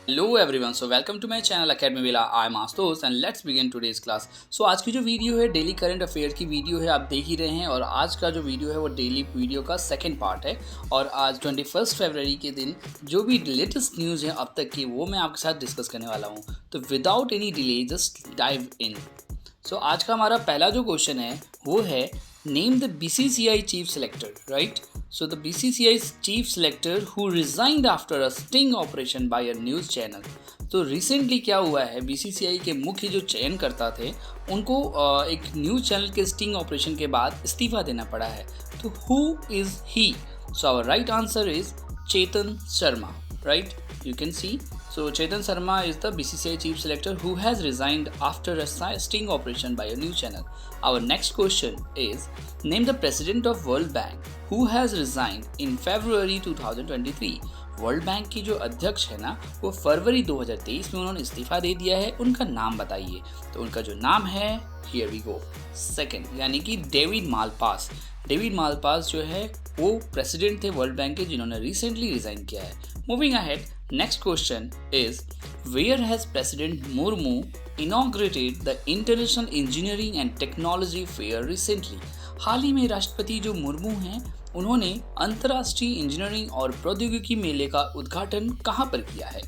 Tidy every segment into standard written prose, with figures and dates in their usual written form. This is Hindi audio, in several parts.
Hello everyone, so welcome to my channel Academy Villa. I am Ashutosh and let's begin today's class. So आज की जो वीडियो है डेली करंट अफेयर की वीडियो है, आप देख ही रहे हैं। और आज का जो वीडियो है वो डेली वीडियो का सेकंड पार्ट है। और आज 21 फरवरी के दिन जो भी लेटेस्ट न्यूज़ है अब तक की, वो मैं आपके साथ डिस्कस करने वाला हूँ। तो without any delay just dive in. So आज का हमारा पहला जो क्वेश्चन है वो है name the BCCI chief selector, right? So the BCCI chief selector who resigned after a sting operation by a news channel. तो रिसेंटली क्या हुआ है, BCCI के मुख्य जो चयनकर्ता थे उनको एक न्यूज़ चैनल के स्टिंग ऑपरेशन के बाद इस्तीफा देना पड़ा है। तो who is he? So our right answer is Chetan Sharma, right? You can see. So Chetan Sharma is the BCCI chief selector who has resigned after a sting operation by a news channel. Our next question is name the president of World Bank who has resigned in February 2023. World bank की जो अध्यक्ष है ना, वो फरवरी 2023 में उन्होंने इस्तीफा दे दिया है। उनका नाम बताइए। तो उनका जो नाम है, हियर वी गो, सेकंड, यानी कि डेविड मालपास। डेविड मालपास जो है वो प्रेसिडेंट थे वर्ल्ड बैंक के, जिन्होंने रिसेंटली रिजाइन किया है। Moving ahead, next question is where has President Murmu inaugurated the International Engineering and Technology Fair recently? हाल ही में राष्ट्रपति जो मुर्मू हैं उन्होंने अंतर्राष्ट्रीय इंजीनियरिंग और प्रौद्योगिकी मेले का उद्घाटन कहाँ पर किया है?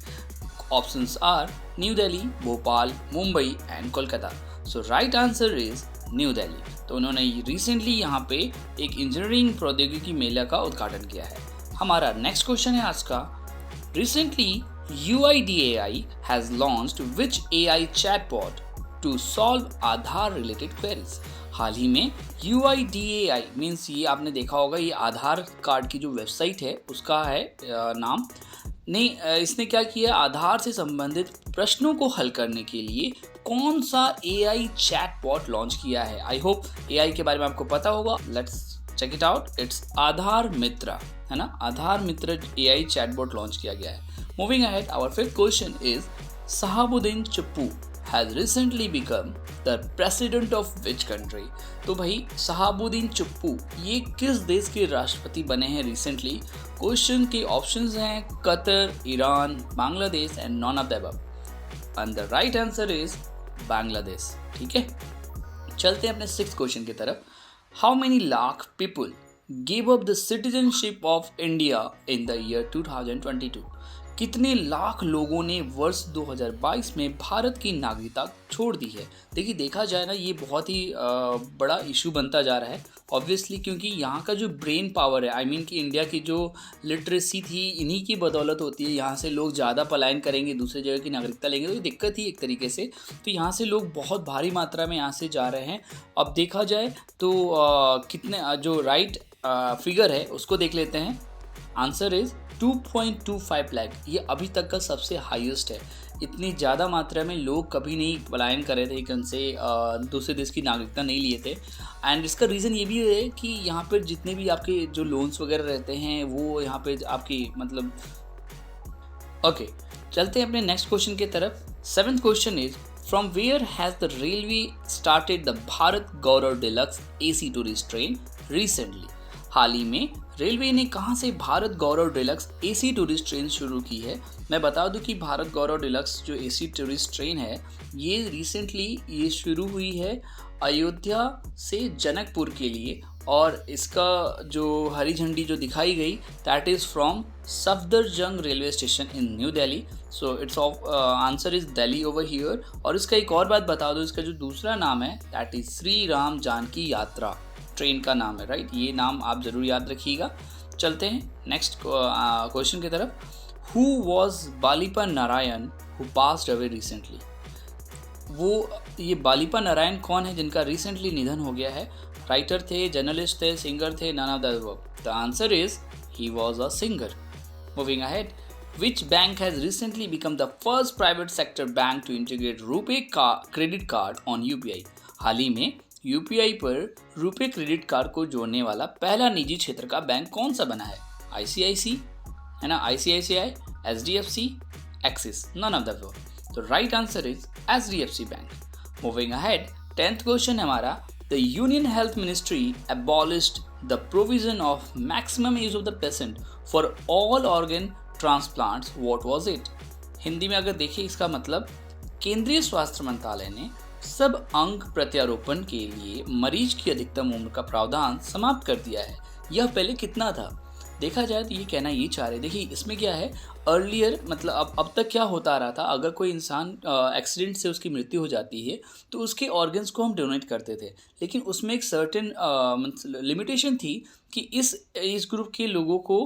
Options are New Delhi, Bhopal, Mumbai and Kolkata. So right answer is New Delhi. तो उन्होंने रिसेंटली यहाँ पे एक इंजीनियरिंग प्रौद्योगिकी मेले का उद्घाटन किया है। हमारा नेक्स्ट क्वेश्चन है आज का, recently UIDAI has launched which AI chatbot to solve Aadhaar related queries? हाल ही में UIDAI मीन्स, ये आपने देखा होगा, ये आधार कार्ड की जो वेबसाइट है उसका है नाम ने। इसने क्या किया, आधार से संबंधित प्रश्नों को हल करने के लिए कौन सा AI चैटबॉट लॉन्च किया है? आई होप AI के बारे में आपको पता होगा। Let's check it out. It's Aadhaar Mitra, है ना? Aadhaar Mitra AI chatbot launch किया गया है। Moving ahead, our fifth question is Shahabuddin Chuppu has recently become the president of which country? तो भाई शहाबुद्दीन चप्पू ये किस देश के राष्ट्रपति बने हैं रिसेंटली? क्वेश्चन के ऑप्शंस हैं Qatar, Iran, Bangladesh and none of the above. And the right answer is Bangladesh. ठीक है, चलते हैं अपने सिक्स्थ क्वेश्चन की तरफ। How many lakh people gave up the citizenship of India in the year 2022? कितने लाख लोगों ने वर्ष 2022 में भारत की नागरिकता छोड़ दी है? देखिए, देखा जाए ना, ये बहुत ही बड़ा इशू बनता जा रहा है ऑब्वियसली, क्योंकि यहाँ का जो ब्रेन पावर है, आई मीन कि इंडिया की जो लिटरेसी थी, इन्हीं की बदौलत होती है। यहाँ से लोग ज़्यादा पलायन करेंगे, दूसरे जगह की नागरिकता लेंगे, तो ये दिक्कत ही एक तरीके से। तो यहाँ से लोग बहुत भारी मात्रा में यहाँ से जा रहे हैं। अब देखा जाए तो कितने, जो राइट फिगर है उसको देख लेते हैं। Answer is 2.25 lakh. ये अभी तक का सबसे हाईएस्ट है। इतनी ज़्यादा मात्रा में लोग कभी नहीं पलायन कर रहे थे कि उनसे दूसरे देश की नागरिकता नहीं लिए थे। एंड इसका रीज़न ये भी है कि यहाँ पर जितने भी आपके जो लोन्स वगैरह रहते हैं वो यहाँ पे आपकी मतलब ओके। चलते हैं अपने नेक्स्ट क्वेश्चन की तरफ। Seventh question is from where has the railway started the Bharat Gaurav deluxe AC tourist train recently? हाल ही में रेलवे ने कहां से Bharat Gaurav deluxe AC tourist train शुरू की है? मैं बता दूं कि भारत गौरव डिलक्स जो AC टूरिस्ट ट्रेन है, ये रिसेंटली ये शुरू हुई है अयोध्या से जनकपुर के लिए। और इसका जो हरी झंडी जो दिखाई गई, that is from Safdarjung railway station in new Delhi. So it's of answer is Delhi over here. और इसका एक और बात बता दो, इसका जो दूसरा नाम है दैट इज़ श्री राम जानकी यात्रा ट्रेन का नाम है, राइट? ये नाम आप ज़रूर याद रखिएगा। चलते हैं नेक्स्ट क्वेश्चन की तरफ। Who was Balipa Narayana who passed away recently? ये बालीपा नारायण कौन है जिनका रिसेंटली निधन हो गया है? राइटर थे, जर्नलिस्ट थे, सिंगर थे, none of the above. The answer is he was a singer. Moving ahead, which bank has recently become the first private sector bank to integrate RuPay credit card on UPI? हाल ही में UPI पर रुपे क्रेडिट कार्ड को जोड़ने वाला पहला निजी क्षेत्र का बैंक कौन सा बना है? ICIC, है ना? ICICI, HDFC, Axis, none of the above. तो right answer is HDFC bank. Moving ahead, 10th question हमारा, the union health ministry abolished the provision of maximum age of the patient for all organ transplants. What was it? Hindi में अगर देखिए इसका मतलब, केंद्रीय स्वास्थ्य मंत्रालय ने सब अंग प्रत्यारोपण के लिए मरीज की अधिकतम उम्र का प्रावधान समाप्त कर दिया है। यह पहले कितना था? देखा जाए तो ये कहना ये चाह रहे, देखिए इसमें क्या है, अर्लियर मतलब अब तक क्या होता आ रहा था, अगर कोई इंसान एक्सीडेंट से उसकी मृत्यु हो जाती है तो उसके ऑर्गन्स को हम डोनेट करते थे, लेकिन उसमें एक सर्टेन लिमिटेशन थी कि इस एज ग्रुप के लोगों को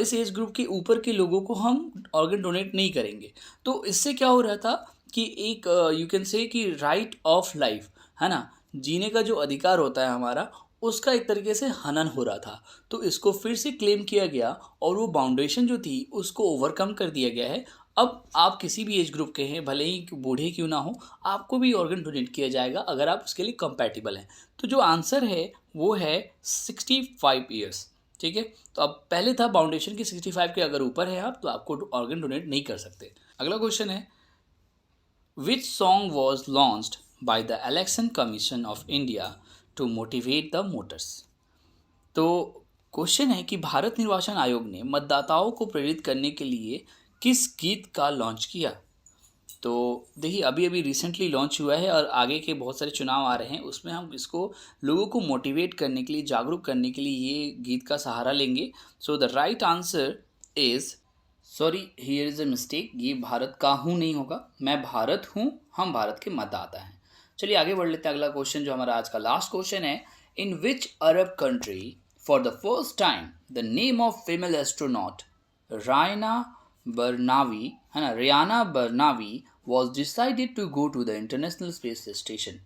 इस एज ग्रुप के ऊपर के लोगों को हम ऑर्गन डोनेट नहीं करेंगे। तो इससे क्या हो रहा था कि एक यू कैन से कि राइट ऑफ लाइफ है ना, जीने का जो अधिकार होता है हमारा, उसका एक तरीके से हनन हो रहा था। तो इसको फिर से क्लेम किया गया और वो बाउंडेशन जो थी उसको ओवरकम कर दिया गया है। अब आप किसी भी एज ग्रुप के हैं, भले ही बूढ़े क्यों ना हो, आपको भी ऑर्गन डोनेट किया जाएगा अगर आप उसके लिए कंपैटिबल हैं। तो जो आंसर है वो है 65 ईयर्स। ठीक है, तो अब पहले था बाउंडेशन की 65 के अगर ऊपर है आप तो आपको ऑर्गन डोनेट नहीं कर सकते। अगला क्वेश्चन है, Which song was launched by the Election Commission of India to motivate the voters? तो क्वेश्चन है कि भारत निर्वाचन आयोग ने मतदाताओं को प्रेरित करने के लिए किस गीत का लॉन्च किया? तो देखिए अभी अभी रिसेंटली लॉन्च हुआ है और आगे के बहुत सारे चुनाव आ रहे हैं, उसमें हम इसको लोगों को मोटिवेट करने के लिए, जागरूक करने के लिए ये गीत का सहारा लेंगे। So the right answer is, sorry here is a mistake, ये भारत का हूँ नहीं होगा, मैं भारत हूँ, हम भारत के मतदाता हैं। चलिए आगे बढ़ लेते हैं। अगला क्वेश्चन जो हमारा आज का लास्ट क्वेश्चन है, in which Arab country for the first time the name of female astronaut Rayyanah Barnawi है ना, Rayyanah Barnawi was decided to go to the international space station.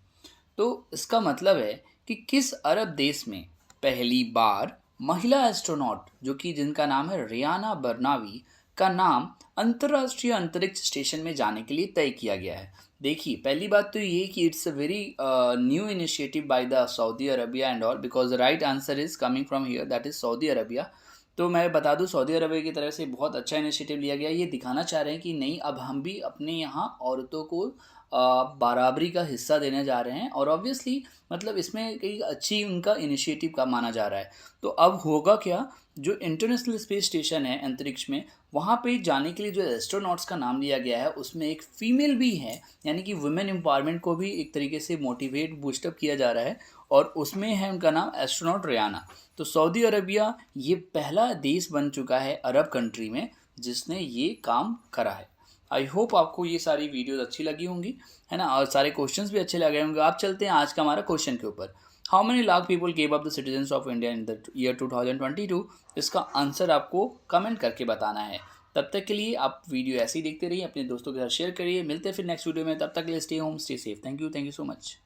तो इसका मतलब है कि किस अरब देश में पहली बार महिला एस्ट्रोनॉट जो कि जिनका नाम है रियाना बरनावी का नाम अंतर्राष्ट्रीय अंतरिक्ष स्टेशन में जाने के लिए तय किया गया है। देखिए पहली बात तो ये कि it's a very new initiative by the Saudi Arabia and all, because the right answer is coming from here, that is Saudi Arabia. तो मैं बता दूं सऊदी अरबिया की तरफ से बहुत अच्छा इनिशिएटिव लिया गया। ये दिखाना चाह रहे हैं कि नहीं, अब हम भी अपने यहाँ औरतों को बराबरी का हिस्सा देने जा रहे हैं, और ऑब्वियसली मतलब इसमें एक अच्छी उनका इनिशिएटिव का माना जा रहा है। तो अब होगा क्या, जो इंटरनेशनल स्पेस स्टेशन है अंतरिक्ष में, वहाँ पे जाने के लिए जो एस्ट्रोनॉट्स का नाम लिया गया है उसमें एक फीमेल भी है, यानी कि वुमेन एम्पावरमेंट को भी एक तरीके से मोटिवेट बूस्टअप किया जा रहा है, और उसमें है उनका नाम एस्ट्रोनॉट रियाना। तो सऊदी अरबिया ये पहला देश बन चुका है अरब कंट्री में जिसने ये काम करा है। आई होप आपको ये सारी वीडियोस अच्छी लगी होंगी, है ना, और सारे क्वेश्चंस भी अच्छे लगे होंगे। आप चलते हैं आज का हमारा क्वेश्चन के ऊपर। How many lakh people gave up the citizens of India in the year 2022? इसका आंसर आपको कमेंट करके बताना है। तब तक के लिए आप वीडियो ऐसे ही देखते रहिए, अपने दोस्तों के साथ शेयर करिए। मिलते हैं फिर नेक्स्ट वीडियो में, तब तक के लिए stay home stay safe. Thank you so much.